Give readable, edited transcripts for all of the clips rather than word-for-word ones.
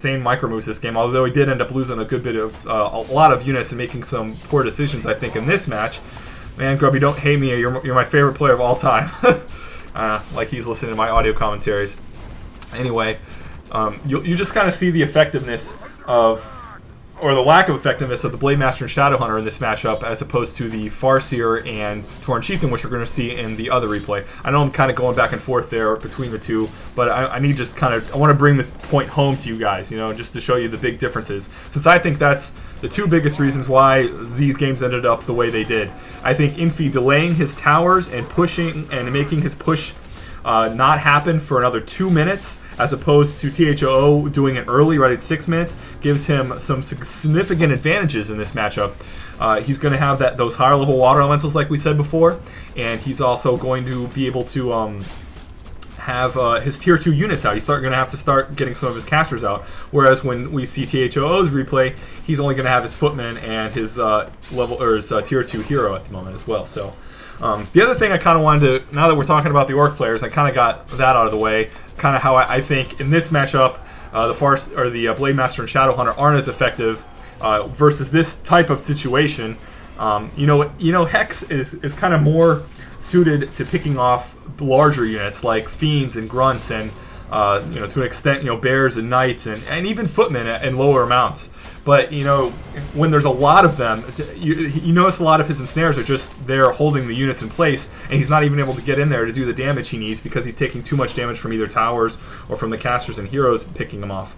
insane micro moves this game, although he did end up losing a good bit of, a lot of units and making some poor decisions, I think, in this match. Man, Grubby, don't hate me, you're my favorite player of all time. Like he's listening to my audio commentaries. Anyway, you just kind of see the effectiveness of, or the lack of effectiveness of the Blade Master and Shadowhunter in this matchup, as opposed to the Farseer and Tauren Chieftain, which we're going to see in the other replay. I know I'm kind of going back and forth there between the two, but I need just kind of, I want to bring this point home to you guys, you know, just to show you the big differences, since I think that's the two biggest reasons why these games ended up the way they did. I think Infi delaying his towers and pushing and making his push not happen for another 2 minutes, as opposed to THOO doing it early, right at 6 minutes, gives him some significant advantages in this matchup. He's going to have those higher level water elementals like we said before, and he's also going to be able to have his tier 2 units out. He's going to have to start getting some of his casters out, whereas when we see THOO's replay, he's only going to have his footman and his tier 2 hero at the moment as well. So the other thing I kind of wanted to, now that we're talking about the Orc players, I kind of got that out of the way. Kind of how I think in this matchup, the Blade Master and Shadowhunter aren't as effective versus this type of situation. You know, Hex is kind of more suited to picking off larger units like Fiends and Grunts and you know, to an extent, you know, Bears and Knights and even Footmen in lower amounts. But, you know, when there's a lot of them, you notice a lot of his ensnares are just there holding the units in place, and he's not even able to get in there to do the damage he needs because he's taking too much damage from either towers or from the casters and heroes picking them off.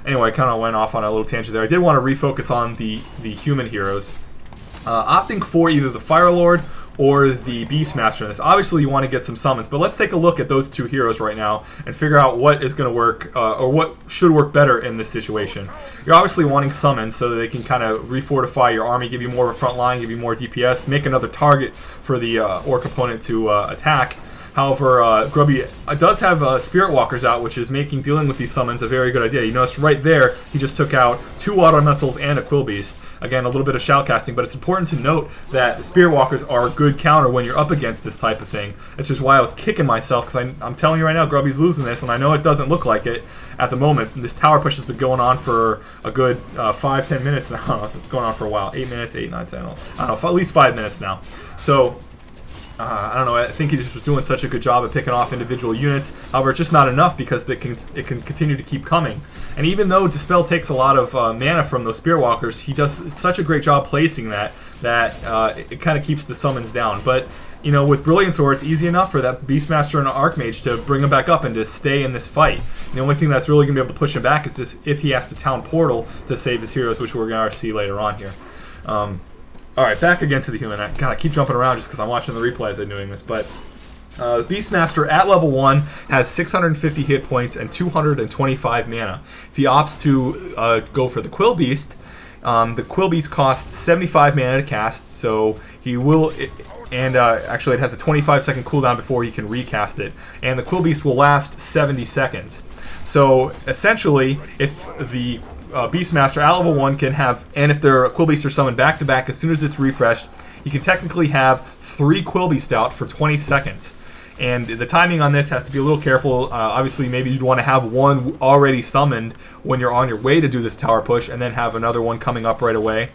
Anyway, I kind of went off on a little tangent there. I did want to refocus on the human heroes. Opting for either the Fire Lord or the Beastmaster in this. Obviously you want to get some summons, but let's take a look at those two heroes right now and figure out what is going to work, or what should work better in this situation. You're obviously wanting summons so that they can kind of refortify your army, give you more of a front line, give you more DPS, make another target for the Orc opponent to attack. However, Grubby does have Spirit Walkers out, which is making dealing with these summons a very good idea. You notice right there, he just took out 2 Automentals and a Quillbeast. Again, a little bit of shoutcasting, but it's important to note that Spirit Walkers are a good counter when you're up against this type of thing. It's just why I was kicking myself, because I'm telling you right now, Grubby's losing this, and I know it doesn't look like it at the moment. This tower push has been going on for a good 5-10 minutes now. It's going on for a while. 8 minutes, 8, 9, 10, I don't know, at least 5 minutes now. So, I don't know, I think he just was doing such a good job of picking off individual units. However, it's just not enough because it can continue to keep coming. And even though Dispel takes a lot of mana from those Spear Walkers, he does such a great job placing that it kind of keeps the summons down. But, you know, with Brilliant Sword, it's easy enough for that Beastmaster and Archmage to bring him back up and to stay in this fight. And the only thing that's really going to be able to push him back is just if he has to Town Portal to save his heroes, which we're going to see later on here. Alright, back again to the human. I keep jumping around just because I'm watching the replay as I'm doing this, but Beastmaster at level 1 has 650 hit points and 225 mana. If he opts to go for the Quillbeast costs 75 mana to cast, so he will, actually it has a 25-second cooldown before he can recast it, and the Quillbeast will last 70 seconds. So essentially, if the Beastmaster at level 1 can have, and if their Quillbeasts are summoned back to back as soon as it's refreshed, you can technically have 3 Quillbeasts out for 20 seconds. And the timing on this has to be a little careful. Obviously, maybe you'd want to have one already summoned when you're on your way to do this tower push, and then have another one coming up right away.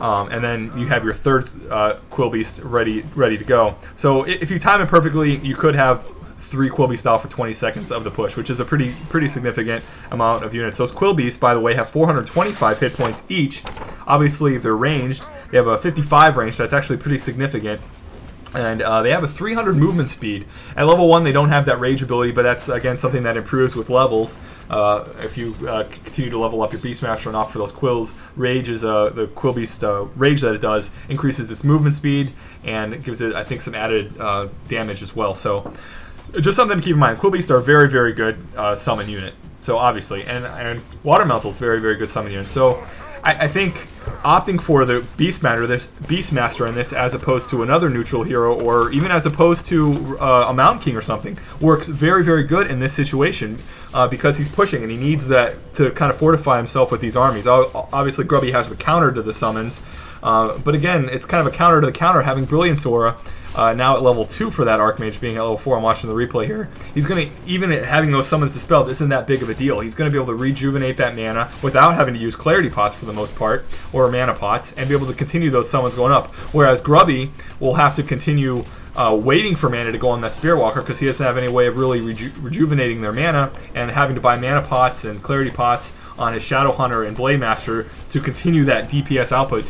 And then you have your third Quillbeast ready to go. So if you time it perfectly, you could have 3 Quillbeasts out for 20 seconds of the push, which is a pretty significant amount of units. Those Quillbeasts, by the way, have 425 hit points each. Obviously, if they're ranged, they have a 55 range, so that's actually pretty significant. And they have a 300 movement speed. At level 1, they don't have that rage ability, but that's, again, something that improves with levels. If you continue to level up your Beastmaster and opt for those Quills, rage is the Quillbeast rage that it does increases its movement speed, and it gives it, I think, some added damage as well. So, just something to keep in mind. Quillbeasts are a very, very good summon unit. So obviously, and Water Elemental's very, very good summon unit. So I think opting for the Beastmaster in this as opposed to another neutral hero, or even as opposed to a Mountain King or something, works very, very good in this situation because he's pushing and he needs that to kind of fortify himself with these armies. Obviously, Grubby has the counter to the summons, But again, it's kind of a counter to the counter, having Brilliance Aura now at level 2 for that Archmage, being at level 4. I'm watching the replay here. He's going to, even having those summons dispelled isn't that big of a deal. He's going to be able to rejuvenate that mana without having to use Clarity Pots for the most part, or Mana Pots, and be able to continue those summons going up. Whereas Grubby will have to continue waiting for mana to go on that Spirit Walker, because he doesn't have any way of really rejuvenating their mana, and having to buy Mana Pots and Clarity Pots on his Shadow Hunter and Blade Master to continue that DPS output.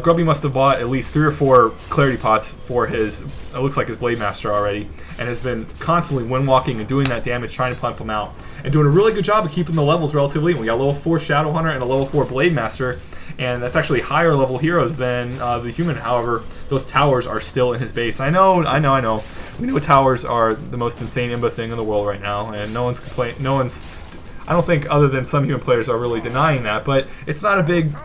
Grubby must have bought at least 3 or 4 Clarity Pots for his, it looks like his Blade Master already, and has been constantly windwalking and doing that damage, trying to pump him out, and doing a really good job of keeping the levels relatively even. We got a level 4 Shadow Hunter and a level 4 Blade Master, and that's actually higher level heroes than the human. However, those towers are still in his base. I know. We know towers are the most insane imba thing in the world right now, and no one's complaining. I don't think, other than some human players, are really denying that, but it's not a big...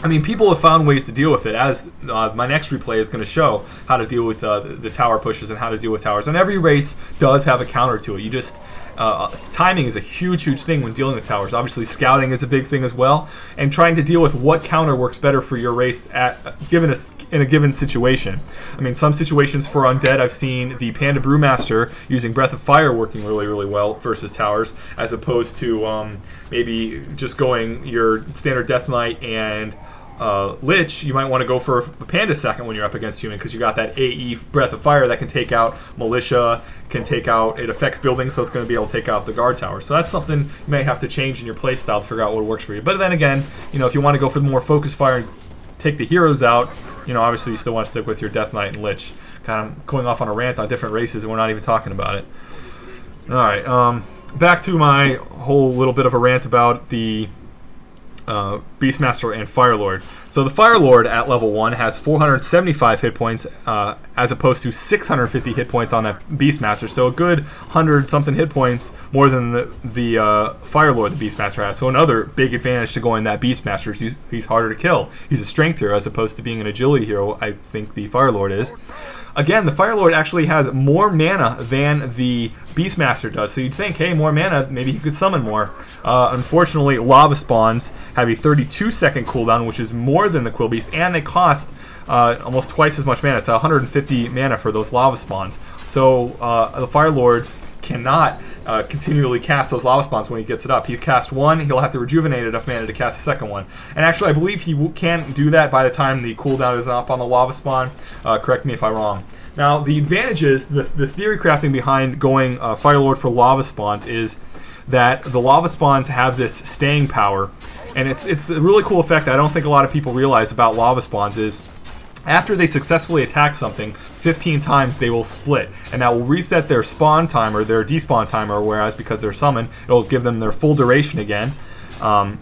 I mean, people have found ways to deal with it, as my next replay is going to show how to deal with the tower pushes and how to deal with towers. And every race does have a counter to it. You just... timing is a huge thing when dealing with towers. Obviously, scouting is a big thing as well, and trying to deal with what counter works better for your race in a given situation. I mean, some situations for undead, I've seen the Panda Brewmaster using Breath of Fire working really well versus towers, as opposed to maybe just going your standard Death Knight and Lich. You might want to go for a Panda second when you're up against human, because you got that AE Breath of Fire that can take out Militia, can take out, it affects buildings, so it's going to be able to take out the guard tower. So that's something you may have to change in your playstyle to figure out what works for you. But then again, you know, if you want to go for the more focus fire and take the heroes out, you know, obviously you still want to stick with your Death Knight and Lich. Kind of going off on a rant on different races, and we're not even talking about it. Alright, back to my whole little bit of a rant about the Beastmaster and Firelord. So the Firelord at level 1 has 475 hit points as opposed to 650 hit points on that Beastmaster, so a good 100-something hit points more than the Firelord the Beastmaster has. So another big advantage to going that Beastmaster is he's harder to kill. He's a strength hero as opposed to being an agility hero, I think the Firelord is. Again, the Firelord actually has more mana than the Beastmaster does, so you'd think, hey, more mana, maybe he could summon more. Unfortunately, Lava Spawns have a 32-second cooldown, which is more than the Quill Beast, and they cost almost twice as much mana. It's 150 mana for those Lava Spawns. So the Firelord cannot continually cast those Lava Spawns when he gets it up. He casts one, he'll have to rejuvenate enough mana to cast the second one. And actually, I believe he can't do that by the time the cooldown is up on the Lava Spawn. Correct me if I'm wrong. Now, the advantages, the theory crafting behind going Firelord for Lava Spawns is that the Lava Spawns have this staying power. And it's a really cool effect that I don't think a lot of people realize about Lava Spawns is, after they successfully attack something 15 times, they will split, and that will reset their spawn timer, their despawn timer, whereas because they're summoned, it'll give them their full duration again. And